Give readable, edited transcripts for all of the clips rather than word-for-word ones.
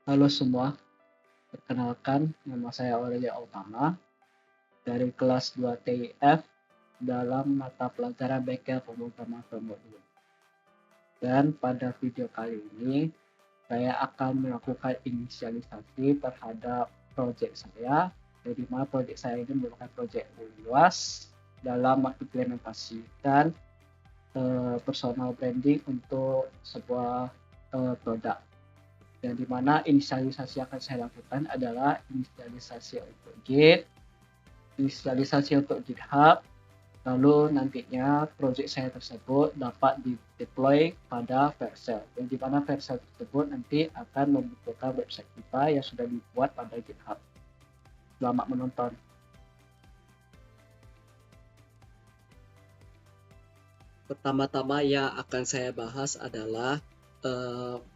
Halo semua, perkenalkan nama saya Aurelia Utama dari kelas 2 TIF dalam mata pelajaran bengkel pemrograman modul. Dan pada video kali ini, saya akan melakukan inisialisasi terhadap proyek saya, di mana proyek saya ini merupakan proyek luas dalam mengimplementasikan personal branding untuk sebuah produk. Yang dimana inisialisasi yang akan saya lakukan adalah inisialisasi untuk Git, inisialisasi untuk GitHub, lalu nantinya project saya tersebut dapat di-deploy pada Vercel, yang dimana Vercel tersebut nanti akan membutuhkan website kita yang sudah dibuat pada GitHub. Selamat menonton. Pertama-tama yang akan saya bahas adalah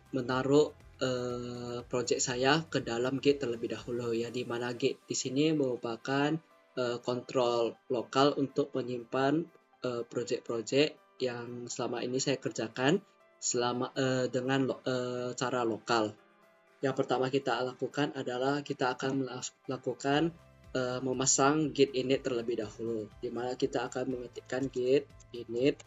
menaruh project saya ke dalam Git terlebih dahulu, ya, di mana Git di sini merupakan kontrol lokal untuk menyimpan project-project yang selama ini saya kerjakan dengan cara lokal. Yang pertama kita lakukan adalah kita akan melakukan memasang git init terlebih dahulu, di mana kita akan mengetikkan git init.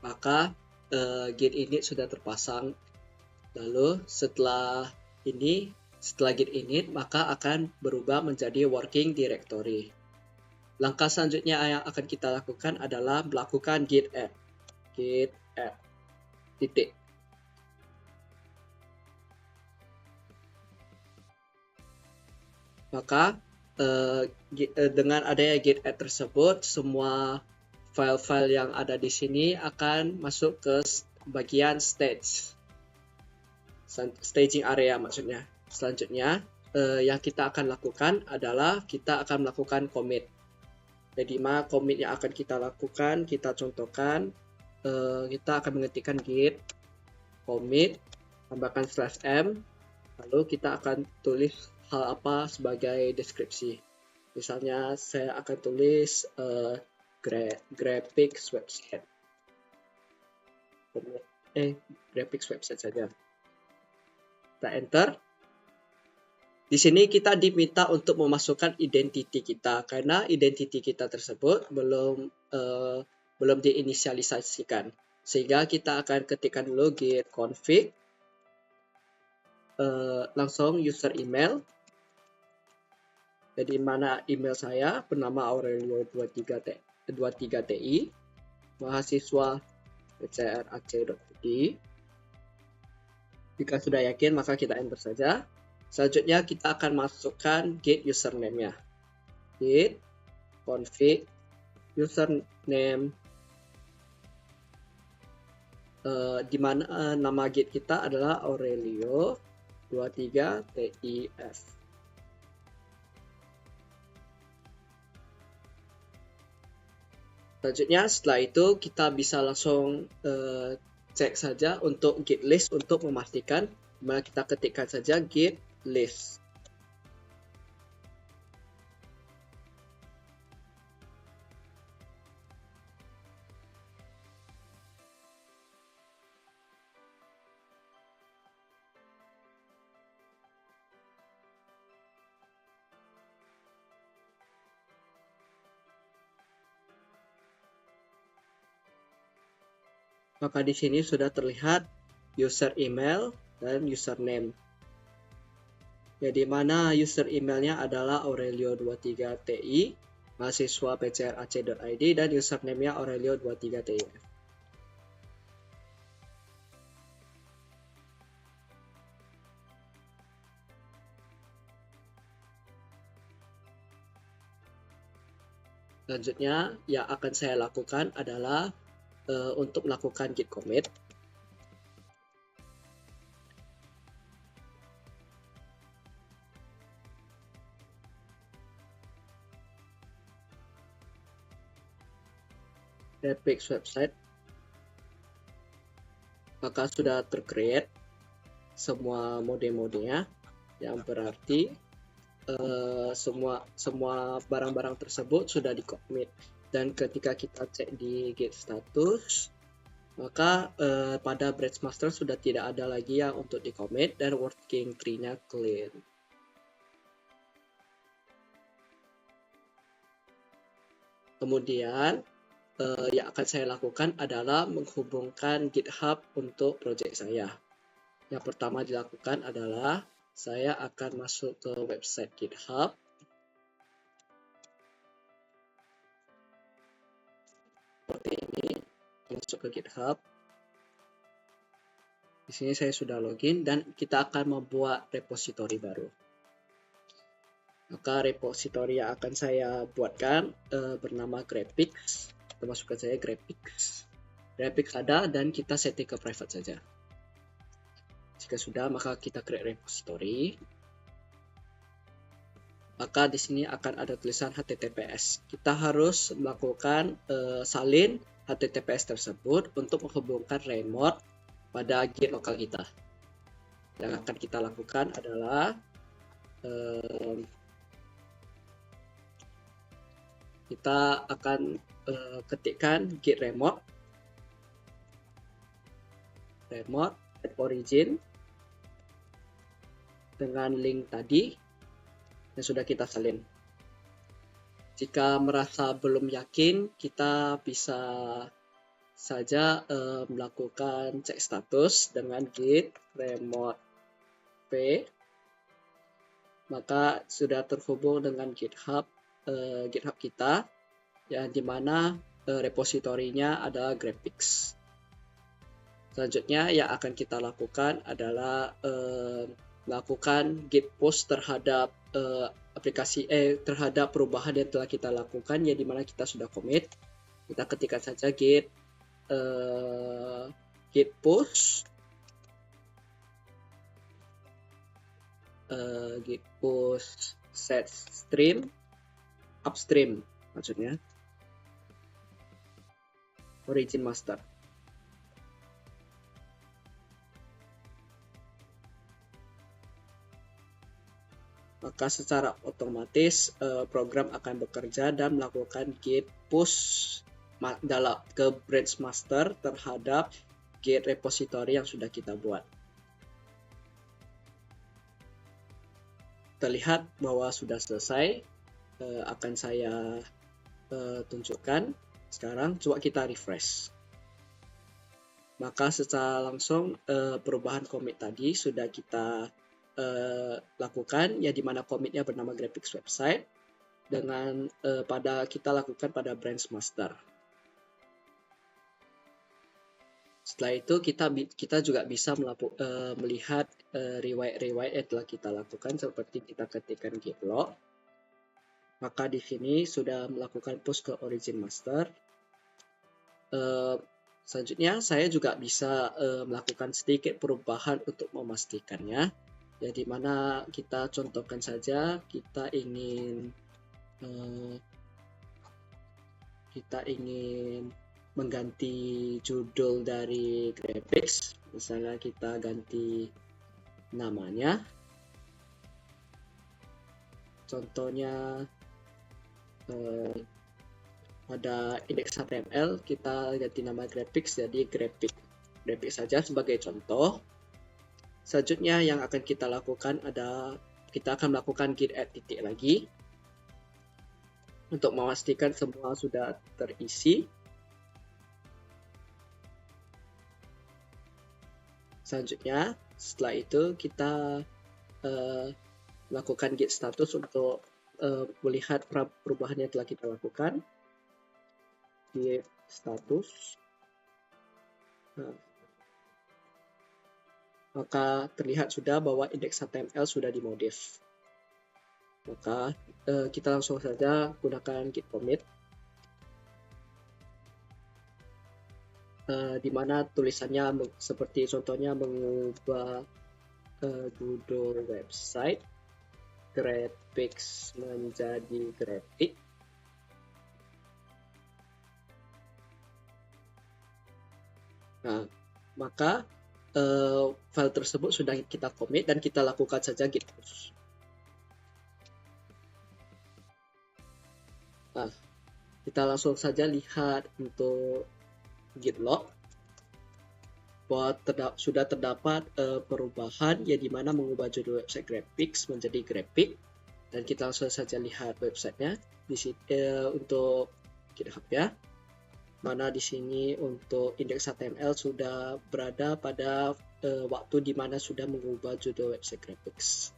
Maka git init sudah terpasang. Lalu setelah git init maka akan berubah menjadi working directory. Langkah selanjutnya yang akan kita lakukan adalah melakukan git add titik. Maka dengan adanya git add tersebut, semua file-file yang ada di sini akan masuk ke bagian staging area maksudnya. Selanjutnya yang kita akan lakukan adalah kita akan melakukan commit. Jadi commit yang akan kita lakukan, kita contohkan, kita akan mengetikkan git commit tambahkan /m, lalu kita akan tulis hal apa sebagai deskripsi. Misalnya saya akan tulis graphics website. Graphics website saja. Kita enter. Di sini kita diminta untuk memasukkan identity kita, karena identity kita tersebut belum diinisialisasikan. Sehingga kita akan ketikkan dulu git config, langsung user email. Jadi mana email saya bernama Aurelio23TI, mahasiswa pcrac.id. Jika sudah yakin maka kita enter saja. Selanjutnya kita akan masukkan git username-nya. Git config username, di mana nama git kita adalah Aurelio23TIF. Selanjutnya setelah itu kita bisa langsung cek saja untuk git list untuk memastikan, dimana kita ketikkan saja git list. Maka di sini sudah terlihat user email dan username. Ya, di mana user emailnya adalah Aurelio23TI, mahasiswa pcrac.id, dan username-nya Aurelio23TI. Selanjutnya yang akan saya lakukan adalah untuk melakukan git commit. Graphics website, maka sudah tercreate semua mode-modenya, yang berarti semua barang-barang tersebut sudah di commit. Dan ketika kita cek di git status, Maka pada branch master sudah tidak ada lagi yang untuk di commit dan working tree-nya clean. Kemudian yang akan saya lakukan adalah menghubungkan GitHub untuk project saya. Yang pertama dilakukan adalah saya akan masuk ke website GitHub. Seperti ini, masuk ke GitHub. Di sini saya sudah login dan kita akan membuat repository baru. Maka repository yang akan saya buatkan bernama graphics. Kita masukkan saja graphics. Graphics ada dan kita setting ke private saja. Jika sudah, maka kita create repository. Maka di sini akan ada tulisan HTTPS. Kita harus melakukan salin HTTPS tersebut untuk menghubungkan remote pada Git lokal kita. Yang akan kita lakukan adalah kita akan ketikkan git remote at origin dengan link tadi yang sudah kita salin. Jika merasa belum yakin, kita bisa saja melakukan cek status dengan git remote p. Maka sudah terhubung dengan GitHub kita, yang dimana repositorinya adalah graphics. Selanjutnya yang akan kita lakukan adalah melakukan git push terhadap terhadap perubahan yang telah kita lakukan, yang dimana kita sudah commit. Kita ketikkan saja git push set stream upstream, maksudnya origin master. Maka secara otomatis program akan bekerja dan melakukan git push ke branch master terhadap git repository yang sudah kita buat. Terlihat bahwa sudah selesai. Akan saya tunjukkan sekarang. Coba kita refresh. Maka secara langsung perubahan commit tadi sudah kita lakukan, ya dimana commitnya bernama graphics website dengan kita lakukan pada branch master. Setelah itu kita juga bisa melihat rewrite yang telah kita lakukan, seperti kita ketikkan git log. Maka di sini sudah melakukan push ke origin master. Selanjutnya saya juga bisa melakukan sedikit perubahan untuk memastikannya. Ya, dimana kita contohkan saja kita ingin mengganti judul dari graphics. Misalnya kita ganti namanya. Contohnya pada index HTML kita ganti nama graphics jadi graphics saja sebagai contoh. Selanjutnya yang akan kita lakukan adalah kita akan melakukan git add titik lagi untuk memastikan semua sudah terisi. Selanjutnya setelah itu kita lakukan git status untuk melihat perubahan yang telah kita lakukan. Git status. Maka terlihat sudah bahwa index HTML sudah dimodif. Maka kita langsung saja gunakan git commit. Di mana tulisannya seperti contohnya mengubah judul website graphics menjadi grafik. Nah, maka file tersebut sudah kita commit dan kita lakukan saja git push. Nah, kita langsung saja lihat untuk git log. bahwa sudah terdapat perubahan yang dimana mengubah judul website graphics menjadi grafik, dan kita langsung saja lihat websitenya di sini untuk GitHub ya, mana di sini untuk indeks HTML sudah berada pada waktu dimana sudah mengubah judul website graphics.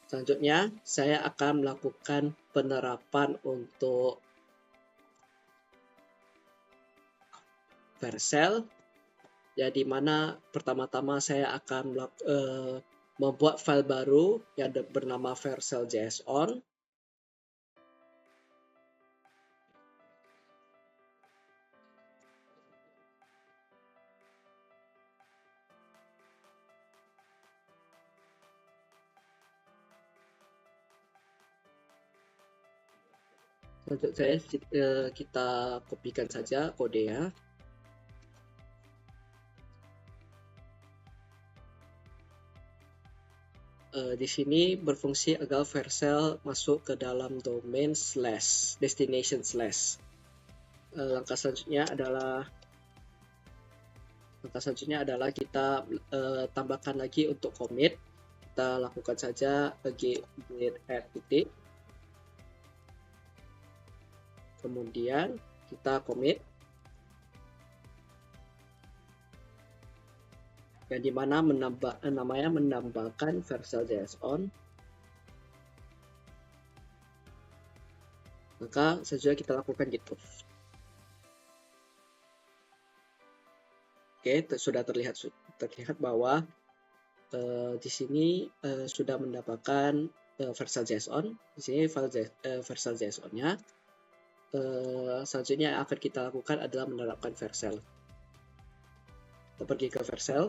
Selanjutnya saya akan melakukan penerapan untuk Vercel, ya dimana pertama-tama saya akan membuat file baru yang bernama vercel.json. Selanjutnya kita kopikan saja kode ya. Di sini berfungsi agar Vercel masuk ke dalam domain / destination /. Langkah selanjutnya adalah kita tambahkan lagi untuk commit. Kita lakukan saja git add titik, kemudian kita commit, yang dimana namanya menambahkan vercel.json. Maka selanjutnya kita lakukan git push. Oke, sudah terlihat bahwa di sini sudah mendapatkan vercel.json. Di sini file vercel.json-nya. Selanjutnya yang akan kita lakukan adalah menerapkan Vercel. Kita pergi ke Vercel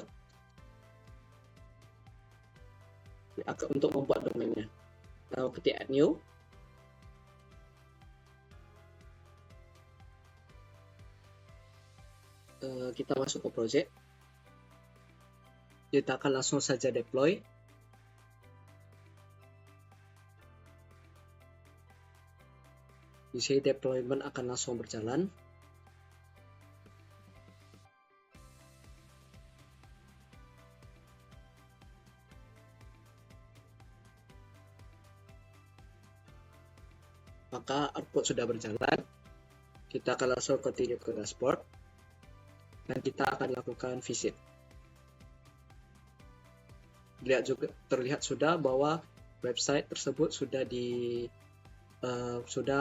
untuk membuat domainnya. Lalu ketik add new. Kita masuk ke project. Kita akan langsung saja deploy. Di sini deployment akan langsung berjalan. Maka output sudah berjalan. Kita akan langsung continue ke dashboard. Dan kita akan lakukan visit. Terlihat sudah bahwa website tersebut sudah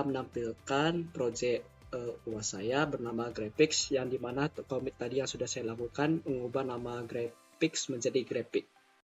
menampilkan project UAS saya bernama Graphics, yang dimana commit tadi yang sudah saya lakukan mengubah nama Graphics menjadi Graphic.